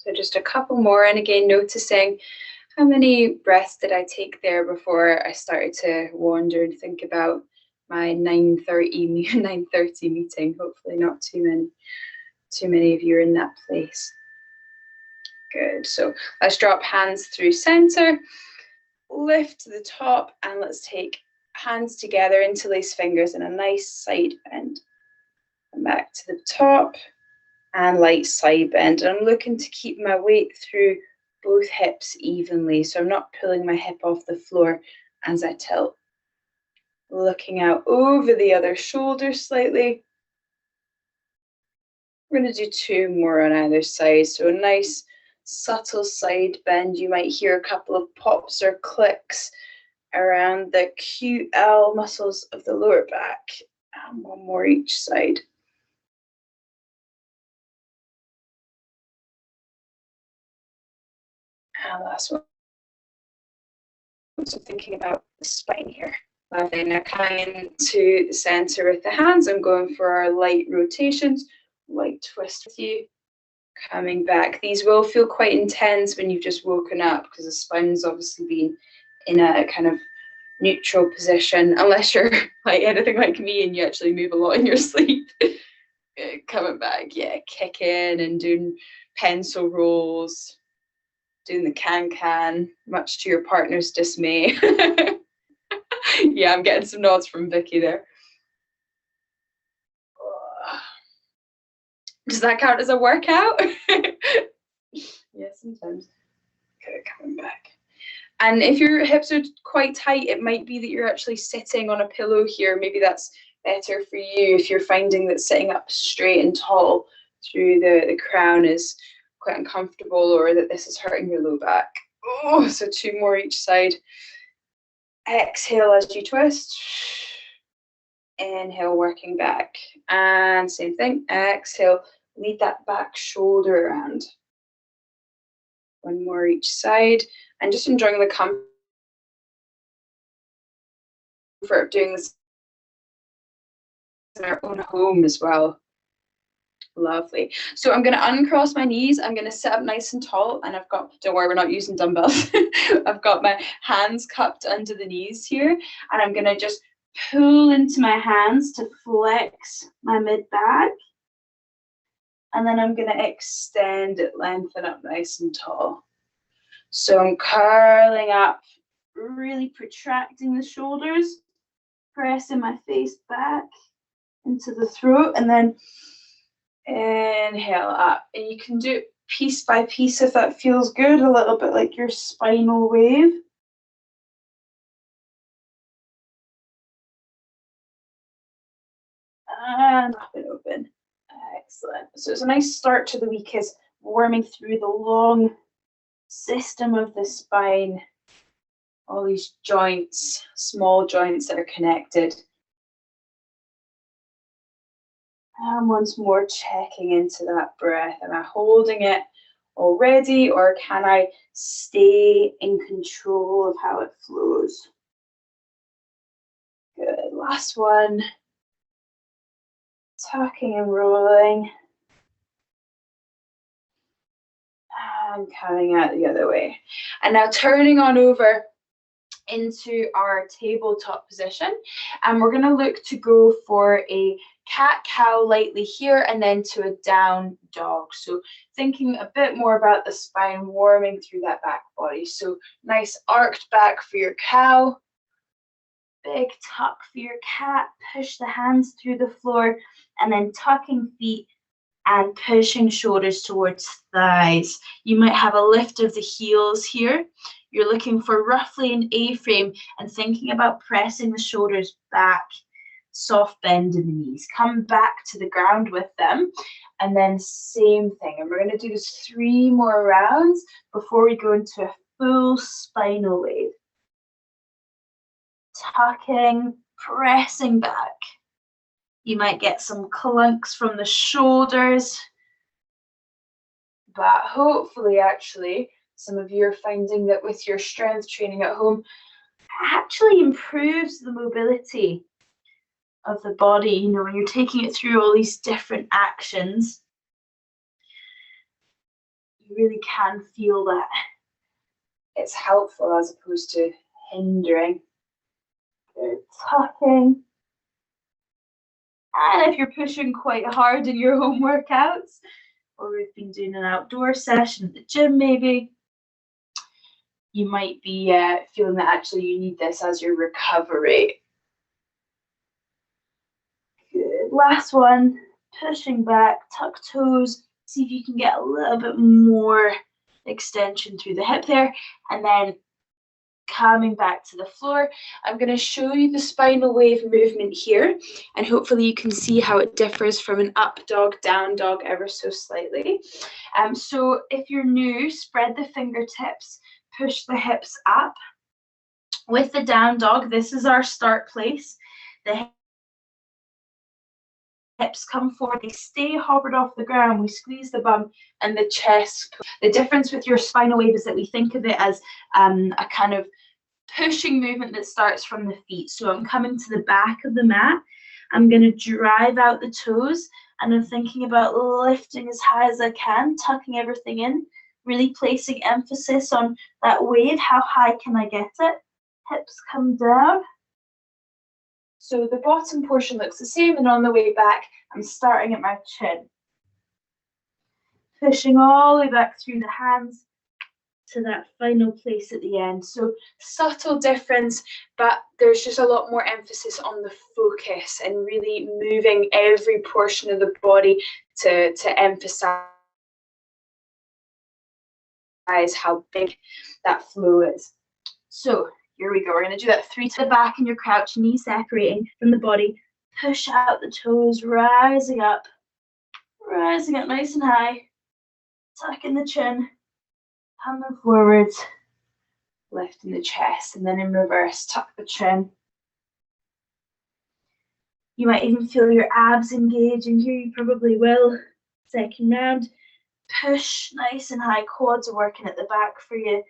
So just a couple more, and again, noticing how many breaths did I take there before I started to wander and think about my 9:30 meeting. Hopefully not too many of you are in that place. Good. So let's drop hands through center, lift to the top, and let's take hands together, interlace fingers in a nice side bend. And back to the top and light side bend. And I'm looking to keep my weight through both hips evenly, so I'm not pulling my hip off the floor as I tilt. Looking out over the other shoulder slightly. We're going to do 2 more on either side, so a nice subtle side bend. You might hear a couple of pops or clicks around the QL muscles of the lower back, and 1 more each side. And last one. So thinking about the spine here. Lovely. Now coming into the center with the hands, I'm going for our light rotations, light twist with you. Coming back. These will feel quite intense when you've just woken up because the spine's obviously been in a kind of neutral position, unless you're like anything like me and you actually move a lot in your sleep. Coming back, yeah, kicking and doing pencil rolls, doing the can, much to your partner's dismay. Yeah, I'm getting some nods from Vicky there. Does that count as a workout? Yeah, sometimes. Okay, coming back. And if your hips are quite tight, it might be that you're actually sitting on a pillow here. Maybe that's better for you if you're finding that sitting up straight and tall through the crown is quite uncomfortable, or that this is hurting your low back. Oh, so 2 more each side. Exhale as you twist. Inhale, working back. And same thing, exhale, lead that back shoulder around. 1 more each side. And just enjoying the comfort of doing this in our own home as well. Lovely. So I'm going to uncross my knees. I'm going to sit up nice and tall, and I've got, don't worry, we're not using dumbbells. I've got my hands cupped under the knees here, and I'm going to just pull into my hands to flex my mid back. And then I'm going to extend it, lengthen up nice and tall. So I'm curling up, really protracting the shoulders, pressing my face back into the throat, and then inhale up. And you can do it piece by piece if that feels good, a little bit like your spinal wave. And up and open. Excellent. So it's a nice start to the week, is warming through the long system of the spine, all these joints, small joints that are connected. And once more, checking into that breath. Am I holding it already, or can I stay in control of how it flows? Good. Last one. Tucking and rolling. And coming out the other way. And now turning on over into our tabletop position, and we're going to look to go for a cat-cow lightly here, and then to a down dog. So thinking a bit more about the spine, warming through that back body. So nice arched back for your cow, big tuck for your cat, push the hands through the floor, and then tucking feet and pushing shoulders towards thighs. You might have a lift of the heels here. You're looking for roughly an A-frame and thinking about pressing the shoulders back, soft bend in the knees. Come back to the ground with them, and then same thing. And we're going to do this 3 more rounds before we go into a full spinal wave. Tucking, pressing back. You might get some clunks from the shoulders, but hopefully actually some of you are finding that with your strength training at home actually improves the mobility of the body. You know, when you're taking it through all these different actions, you really can feel that it's helpful as opposed to hindering. Good, tucking. And if you're pushing quite hard in your home workouts, or we've been doing an outdoor session at the gym maybe, you might be feeling that actually you need this as your recovery. Good, last one, pushing back, tuck toes, see if you can get a little bit more extension through the hip there, and then coming back to the floor. I'm going to show you the spinal wave movement here, and hopefully you can see how it differs from an up dog, down dog ever so slightly. So if you're new, spread the fingertips, push the hips up. With the down dog, this is our start place. The hips come forward, they stay hovered off the ground, we squeeze the bum and the chest. The difference with your spinal wave is that we think of it as a kind of pushing movement that starts from the feet. So I'm coming to the back of the mat, I'm going to drive out the toes, and I'm thinking about lifting as high as I can, tucking everything in, really placing emphasis on that wave. How high can I get it? Hips come down. So the bottom portion looks the same, and on the way back, I'm starting at my chin. Pushing all the way back through the hands to that final place at the end. So subtle difference, but there's just a lot more emphasis on the focus and really moving every portion of the body to emphasize how big that flow is. So here we go. We're going to do that 3 to the back in your crouch, knees separating from the body. Push out the toes, rising up nice and high. Tucking the chin, coming forwards, lifting the chest, and then in reverse, tuck the chin. You might even feel your abs engaging here. You probably will. Second round, push nice and high. Quads are working at the back for you.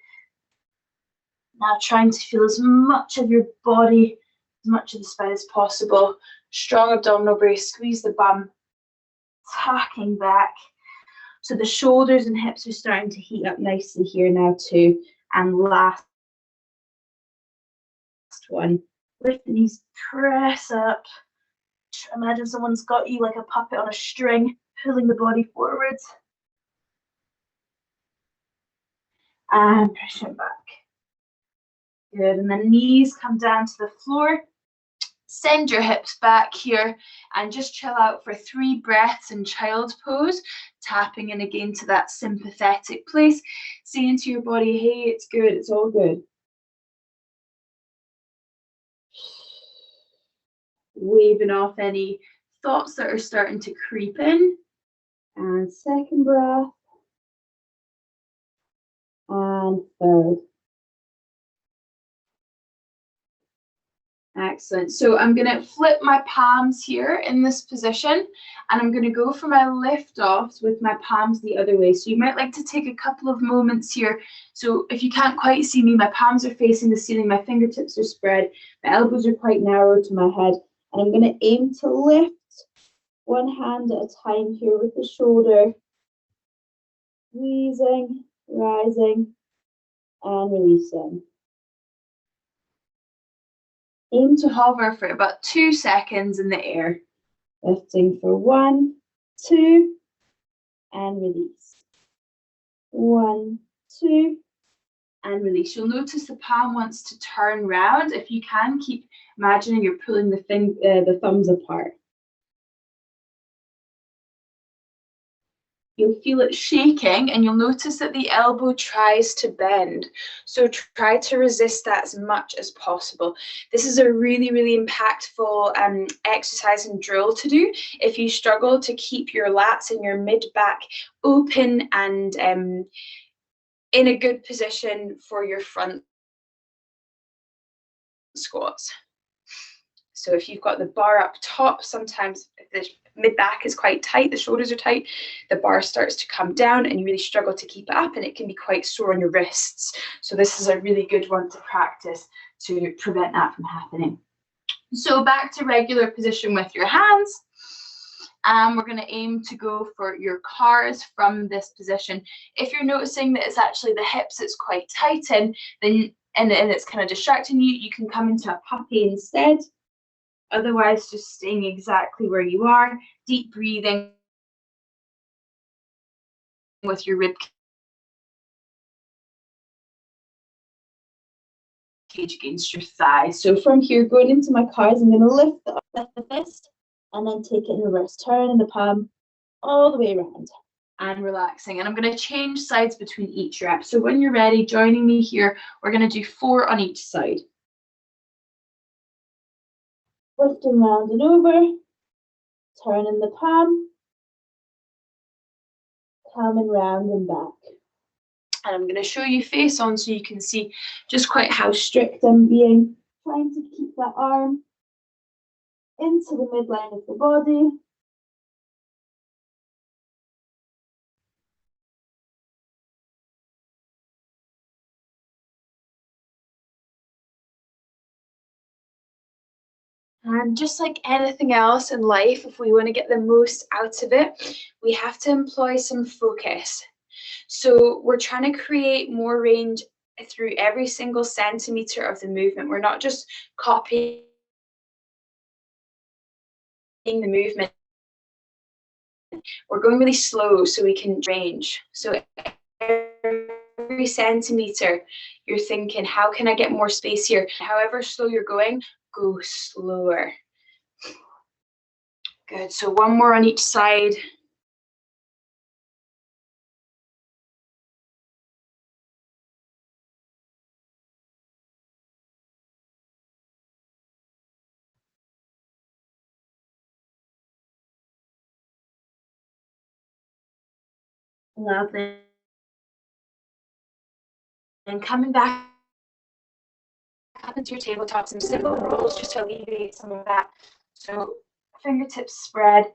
Now trying to feel as much of your body, as much of the spine as possible. Strong abdominal brace, squeeze the bum, tucking back. So the shoulders and hips are starting to heat up nicely here now too. And last one, lift the knees, press up. Imagine someone's got you like a puppet on a string, pulling the body forwards. And push it back. Good, and then knees come down to the floor. Send your hips back here and just chill out for 3 breaths in child pose, tapping in again to that sympathetic place, saying to your body, hey, it's good, it's all good. Waving off any thoughts that are starting to creep in. And second breath. And third. Excellent. So I'm going to flip my palms here in this position, and I'm going to go for my lift offs with my palms the other way. So you might like to take a couple of moments here. So if you can't quite see me, my palms are facing the ceiling, my fingertips are spread, my elbows are quite narrow to my head, and I'm going to aim to lift one hand at a time here with the shoulder, squeezing, rising, and releasing. Aim to hover for about 2 seconds in the air. Lifting for 1, 2, and release. 1, 2, and release. You'll notice the palm wants to turn round. If you can, keep imagining you're pulling the thumbs apart. You'll feel it shaking, and you'll notice that the elbow tries to bend. So try to resist that as much as possible. This is a really, really impactful exercise and drill to do if you struggle to keep your lats and your mid-back open and in a good position for your front squats. So if you've got the bar up top, sometimes if the mid-back is quite tight, the shoulders are tight, the bar starts to come down and you really struggle to keep it up, and it can be quite sore on your wrists. So this is a really good one to practice to prevent that from happening. So back to regular position with your hands. And we're going to aim to go for your cars from this position. If you're noticing that it's actually the hips that's quite tight in, then and it's kind of distracting you, you can come into a puppy instead. Otherwise, just staying exactly where you are, deep breathing with your rib cage against your thigh. So from here, going into my cars, I'm going to lift the fist and then take it in reverse, turn the palm all the way around and relaxing. And I'm going to change sides between each rep. So when you're ready, joining me here, we're going to do 4 on each side. Lifting round and over, turning the palm, coming round and back. And I'm going to show you face on so you can see just quite how strict I'm being, trying to keep that arm into the midline of the body. And just like anything else in life, if we want to get the most out of it, we have to employ some focus. So we're trying to create more range through every single centimeter of the movement. We're not just copying the movement. We're going really slow so we can range. So every centimeter, you're thinking, how can I get more space here? However slow you're going, go slower. Good. So 1 more on each side. Lovely. And coming back up into your tabletop, some simple rolls just to alleviate some of that. So fingertips spread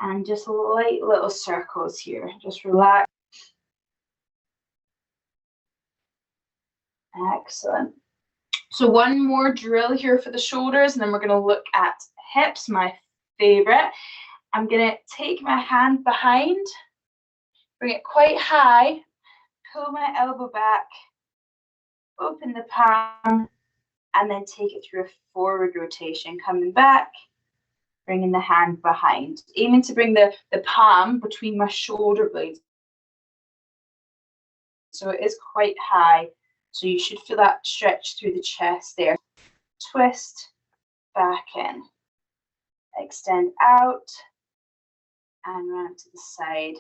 and just light little circles here. Just relax. Excellent. So 1 more drill here for the shoulders, and then we're going to look at hips, my favorite. I'm going to take my hand behind, bring it quite high, pull my elbow back, open the palm, and then take it through a forward rotation, coming back, bringing the hand behind, aiming to bring the palm between my shoulder blades. So it is quite high, so you should feel that stretch through the chest there. Twist, back in, extend out, and round to the side.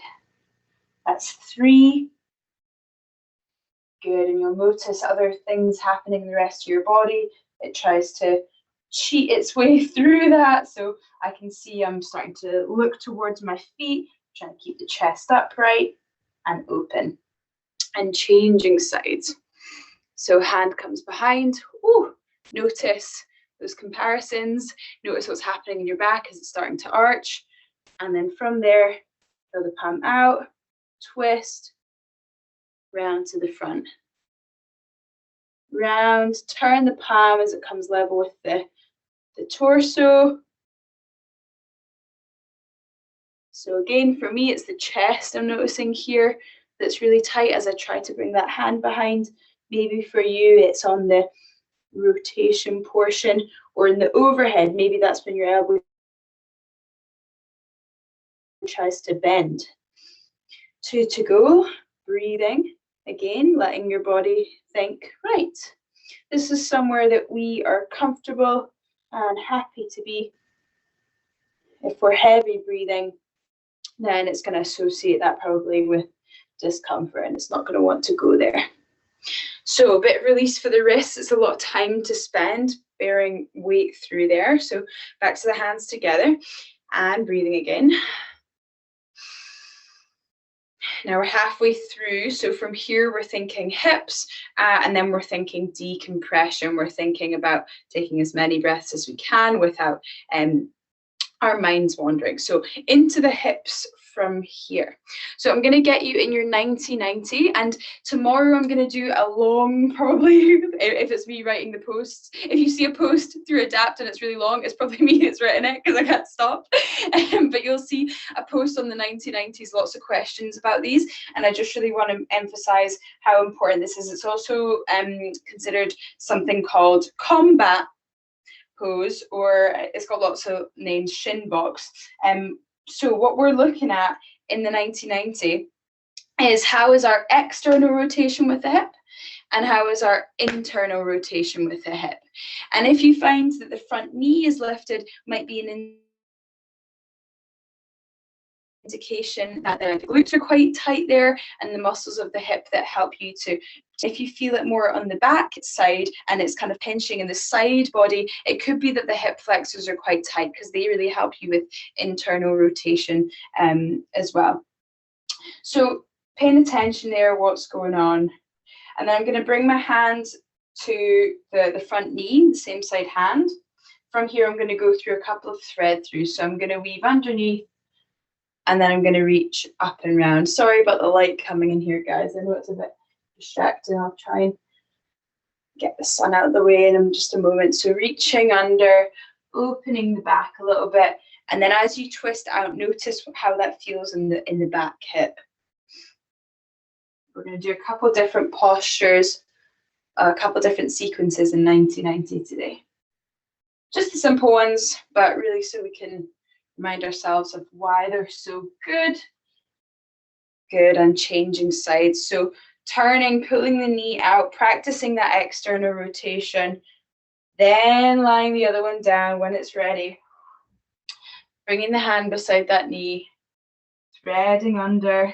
That's 3. Good, and you'll notice other things happening in the rest of your body. It tries to cheat its way through that. So I can see I'm starting to look towards my feet, trying to keep the chest upright and open. And changing sides. So hand comes behind. Ooh, notice those comparisons. Notice what's happening in your back as it's starting to arch. And then from there, throw the palm out, twist, round to the front. Round, turn the palm as it comes level with the torso. So again, for me, it's the chest I'm noticing here that's really tight as I try to bring that hand behind. Maybe for you, it's on the rotation portion or in the overhead. Maybe that's when your elbow tries to bend. 2 to go, breathing. Again, letting your body think, right, this is somewhere that we are comfortable and happy to be. If we're heavy breathing, then it's going to associate that probably with discomfort and it's not going to want to go there. So a bit of release for the wrists. It's a lot of time to spend bearing weight through there. So back to the hands together and breathing again. Now we're halfway through. So from here, we're thinking hips and then we're thinking decompression. We're thinking about taking as many breaths as we can without our minds wandering. So into the hips from here. So I'm going to get you in your 90-90, and tomorrow I'm going to do a long, probably, if it's me writing the posts, if you see a post through Adapt and it's really long, it's probably me that's written it because I can't stop. But you'll see a post on the 90-90s, lots of questions about these, and I just really want to emphasize how important this is. It's also considered something called combat pose, or it's got lots of names, shin box. So what we're looking at in the 90-90 is how is our external rotation with the hip and how is our internal rotation with the hip. And if you find that the front knee is lifted, might be an indication that the glutes are quite tight there and the muscles of the hip that help you to, if you feel it more on the back side and it's kind of pinching in the side body, it could be that the hip flexors are quite tight because they really help you with internal rotation as well. So paying attention there, what's going on. And then I'm going to bring my hand to the front knee, the same side hand. From here, I'm going to go through a couple of thread throughs. So I'm going to weave underneath, and then I'm going to reach up and round. Sorry about the light coming in here, guys. I know it's a bit distracting. I'll try and get the sun out of the way in just a moment. So reaching under, opening the back a little bit, and then as you twist out, notice how that feels in the back hip. We're going to do a couple different postures, a couple different sequences in 90-90 today. Just the simple ones, but really so we can remind ourselves of why they're so good. Good, and changing sides. So turning, pulling the knee out, practicing that external rotation, then lying the other one down when it's ready. Bringing the hand beside that knee, threading under,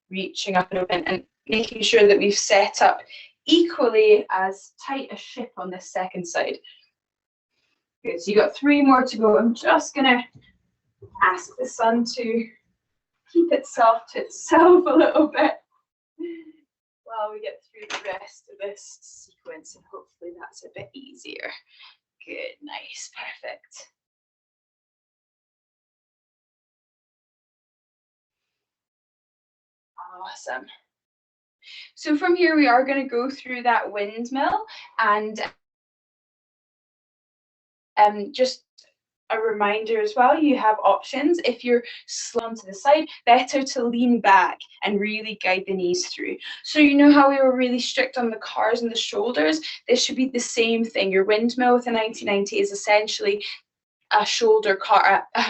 reaching up and open, and making sure that we've set up equally as tight a ship on this second side. Good, so you got 3 more to go. I'm just gonna ask the sun to keep itself to itself a little bit while we get through the rest of this sequence, and hopefully that's a bit easier. Good, nice, perfect. Awesome. So from here, we are going to go through that windmill, and just a reminder as well, you have options. If you're slumped to the side, better to lean back and really guide the knees through. So you know how we were really strict on the cars and the shoulders? This should be the same thing. Your windmill with a 90-90 is essentially a shoulder car, a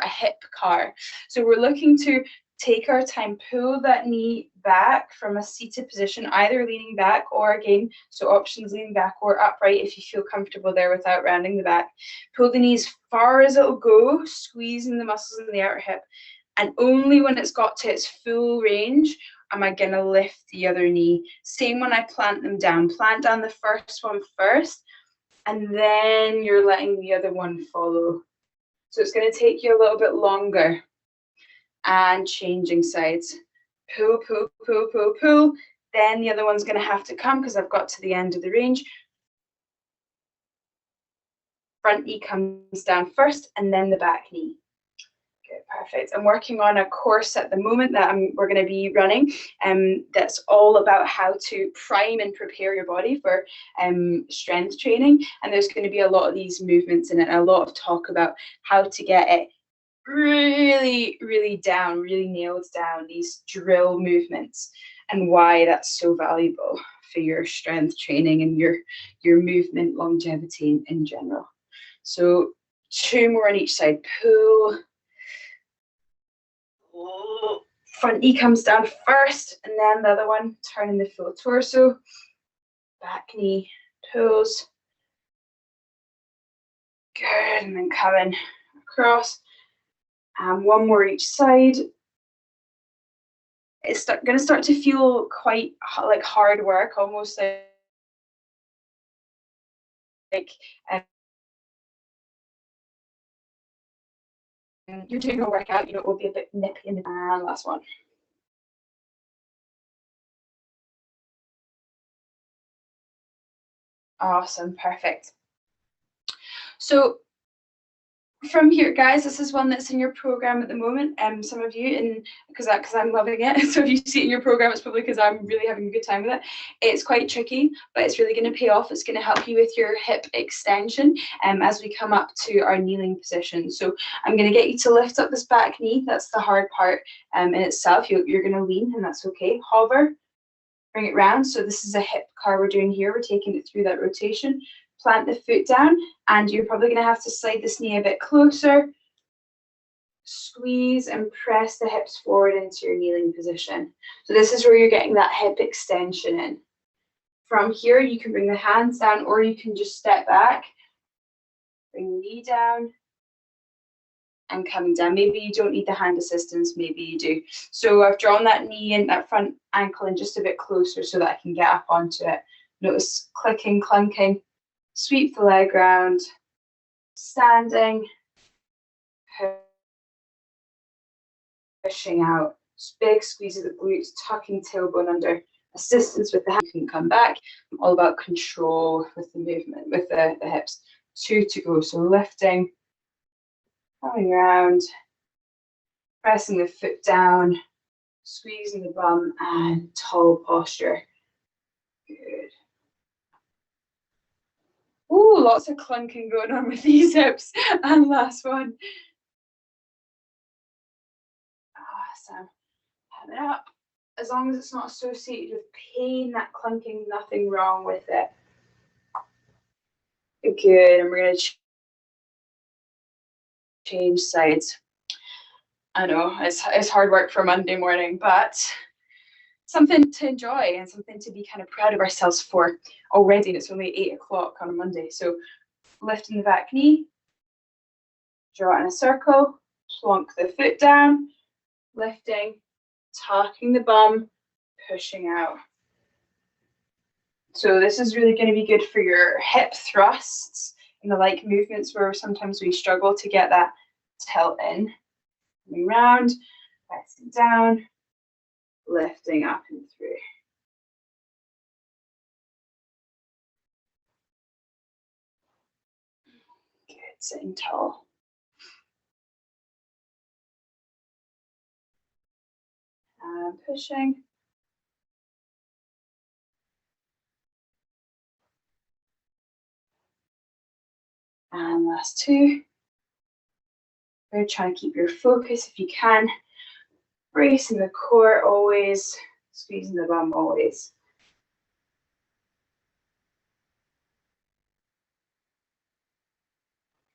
hip car. So we're looking to take our time, pull that knee back from a seated position, either leaning back or again, so options leaning back or upright if you feel comfortable there without rounding the back. Pull the knee as far as it'll go, squeezing the muscles in the outer hip. And only when it's got to its full range am I gonna lift the other knee. Same when I plant them down. Plant down the first one first, and then you're letting the other one follow. So it's gonna take you a little bit longer. And changing sides. Pull, pull, pull, pull, pull. Then the other one's going to have to come because I've got to the end of the range. Front knee comes down first and then the back knee. Good, perfect. I'm working on a course at the moment that we're going to be running, that's all about how to prime and prepare your body for strength training. And there's going to be a lot of these movements in it, a lot of talk about how to get it really, really down, really nailed down, these drill movements, and why that's so valuable for your strength training and your movement longevity in general. So 2 more on each side. Pull. Front knee comes down first, and then the other one, turning the full torso. Back knee pulls. Good, and then coming across. 1 more each side. It's going to start to feel quite like hard work, almost like you're doing a workout, you know, it will be a bit nippy in the last one. Awesome, perfect. So from here, guys, this is one that's in your program at the moment. Some of you, and because I'm loving it. So if you see it in your program, it's probably because I'm really having a good time with it. It's quite tricky, but it's really going to pay off. It's going to help you with your hip extension as we come up to our kneeling position. So I'm going to get you to lift up this back knee. That's the hard part in itself. You're going to lean, and that's okay. Hover, bring it round. So this is a hip car we're doing here. We're taking it through that rotation. Plant the foot down, and you're probably going to have to slide this knee a bit closer. Squeeze and press the hips forward into your kneeling position. So this is where you're getting that hip extension in. From here, you can bring the hands down, or you can just step back, bring the knee down, and coming down. Maybe you don't need the hand assistance, maybe you do. So I've drawn that knee and that front ankle in just a bit closer so that I can get up onto it. Notice clicking, clunking. Sweep the leg round, standing, pushing out, big squeeze of the glutes, tucking tailbone under, assistance with the hand. You can come back. I'm all about control with the movement, with the hips. 2 to go, so lifting, coming around, pressing the foot down, squeezing the bum, and tall posture. Good. Ooh, lots of clunking going on with these hips. And last one. Awesome. Have it up. As long as it's not associated with pain, that clunking, nothing wrong with it. Good. And we're going to change sides. I know it's hard work for Monday morning, but something to enjoy and something to be kind of proud of ourselves for already. And it's only 8 o'clock on a Monday. So lifting the back knee, draw it in a circle, plonk the foot down, lifting, tucking the bum, pushing out. So this is really going to be good for your hip thrusts and the like movements where sometimes we struggle to get that tilt in. Coming round, pressing down, lifting up and through. Good, sitting tall. And pushing. And last 2. We're trying to keep your focus if you can. Bracing the core always, squeezing the bum always.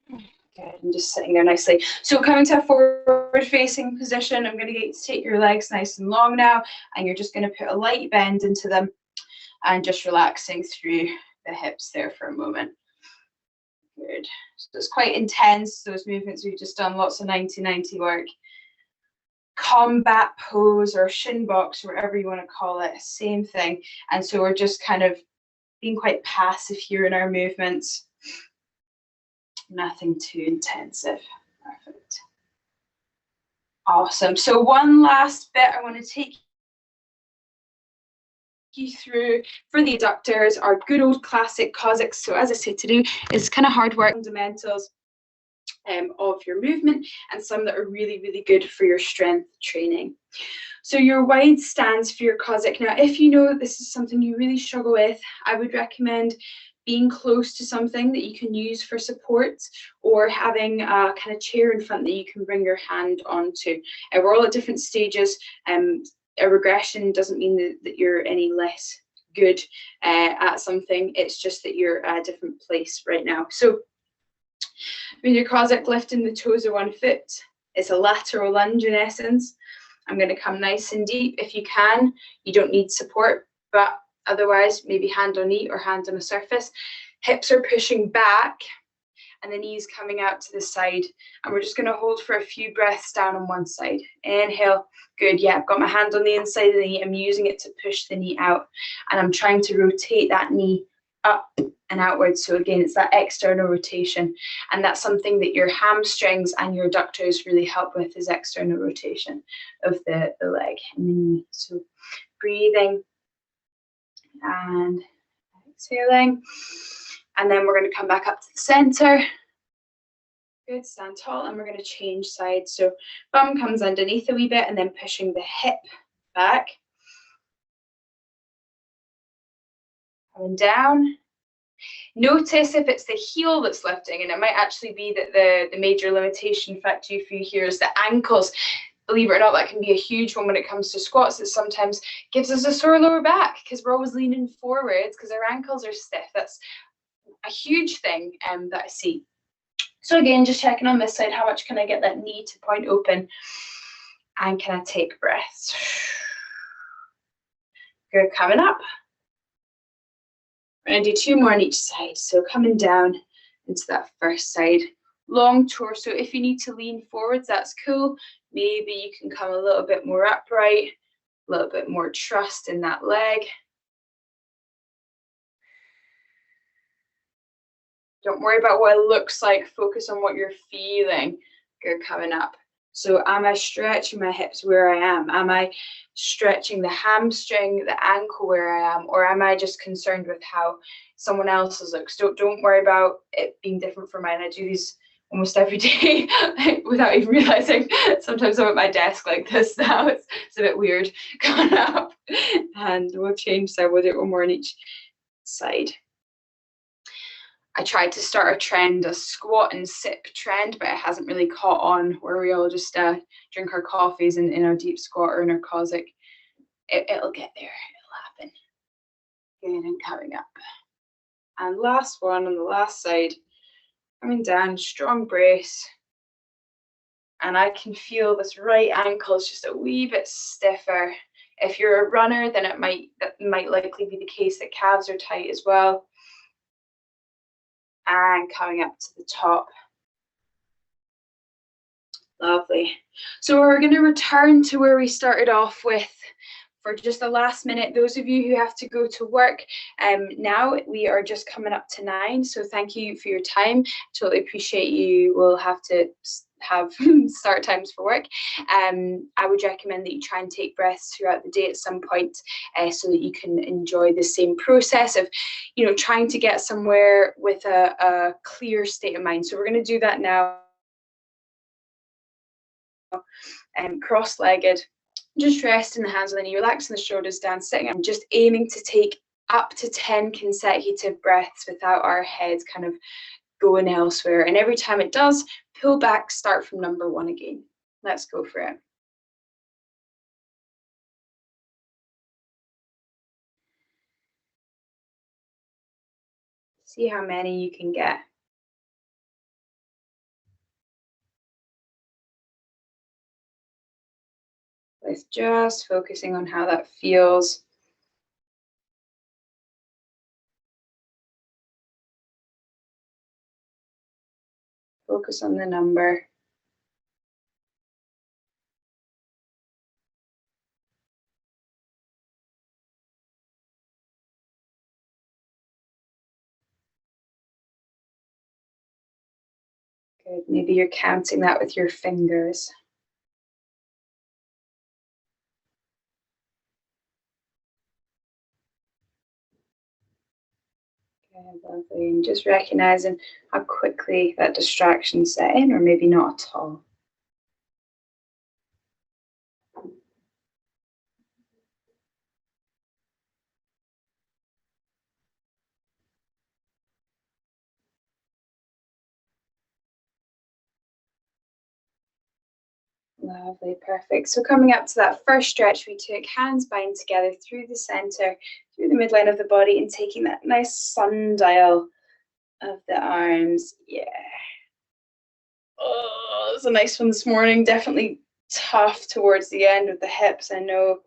Good, and just sitting there nicely. So coming to a forward-facing position, I'm going to get you to take your legs nice and long now, and you're just going to put a light bend into them and just relaxing through the hips there for a moment. Good. So it's quite intense, those movements we've just done, lots of 90-90 work. Combat pose or shin box, or whatever you want to call it, same thing. And so we're just kind of being quite passive here in our movements. Nothing too intensive. Perfect. Awesome. So one last bit I want to take you through for the adductors, our good old classic Cossacks. So as I said, to do is kind of hard work, fundamentals of your movement, and some that are really, really good for your strength training. So your wide stance for your Cossack. Now, if you know that this is something you really struggle with, I would recommend being close to something that you can use for support, or having a kind of chair in front that you can bring your hand onto. We're all at different stages. A regression doesn't mean that you're any less good at something. It's just that you're at a different place right now. So with your Cossack, lifting the toes of one foot, it's a lateral lunge in essence. I'm going to come nice and deep. If you can, you don't need support, but otherwise maybe hand on knee or hand on a surface. Hips are pushing back and the knees coming out to the side. And we're just going to hold for a few breaths down on one side. Inhale. Good. Yeah, I've got my hand on the inside of the knee. I'm using it to push the knee out. And I'm trying to rotate that knee up and outwards. So again, it's that external rotation. And that's something that your hamstrings and your adductors really help with, is external rotation of the leg and the knee. So breathing and exhaling. And then we're going to come back up to the center. Good, stand tall, and we're going to change sides. So bum comes underneath a wee bit and then pushing the hip back. Coming down. Notice if it's the heel that's lifting, and it might actually be that the major limitation factor for you here is the ankles. Believe it or not, that can be a huge one when it comes to squats. It sometimes gives us a sore lower back because we're always leaning forwards because our ankles are stiff. That's a huge thing that I see. So again, just checking on this side, how much can I get that knee to point open? And can I take breaths? Good, coming up. We're going to do 2 more on each side. So coming down into that first side. Long torso. If you need to lean forwards, that's cool. Maybe you can come a little bit more upright, a little bit more trust in that leg. Don't worry about what it looks like. Focus on what you're feeling. Good, coming up. So am I stretching my hips where I am? Am I stretching the hamstring, the ankle where I am? Or am I just concerned with how someone else's looks? Don't worry about it being different from mine. I do these almost every day without even realizing. Sometimes I'm at my desk like this now. It's a bit weird coming up. And we'll change side. We'll do 1 more on each side. I tried to start a trend, a squat and sip trend, but it hasn't really caught on, where we all just drink our coffees in our deep squat or in our Cossack. It'll get there, it'll happen. Good, and coming up. And last one on the last side, coming down, strong brace. And I can feel this right ankle is just a wee bit stiffer. If you're a runner, then that might likely be the case that calves are tight as well. And coming up to the top. Lovely. So we're going to return to where we started off with for just the last minute. Those of you who have to go to work, now we are just coming up to 9. So thank you for your time. Totally appreciate you. We'll have to have start times for work. I would recommend that you try and take breaths throughout the day at some point, so that you can enjoy the same process of, trying to get somewhere with a clear state of mind. So we're going to do that now. Cross-legged, just resting the hands on the knee, relaxing the shoulders down, sitting and just aiming to take up to 10 consecutive breaths without our heads kind of going elsewhere. And every time it does, pull back, start from number 1 again. Let's go for it. See how many you can get. With just focusing on how that feels. Focus on the number. Good. Maybe you're counting that with your fingers. Okay, lovely. And just recognizing how quickly that distraction set in, or maybe not at all. Lovely, perfect. So coming up to that first stretch, we took hands bind together through the center, through the midline of the body, and taking that nice sundial of the arms. Yeah. Oh, it was a nice one this morning. Definitely tough towards the end with the hips, I know.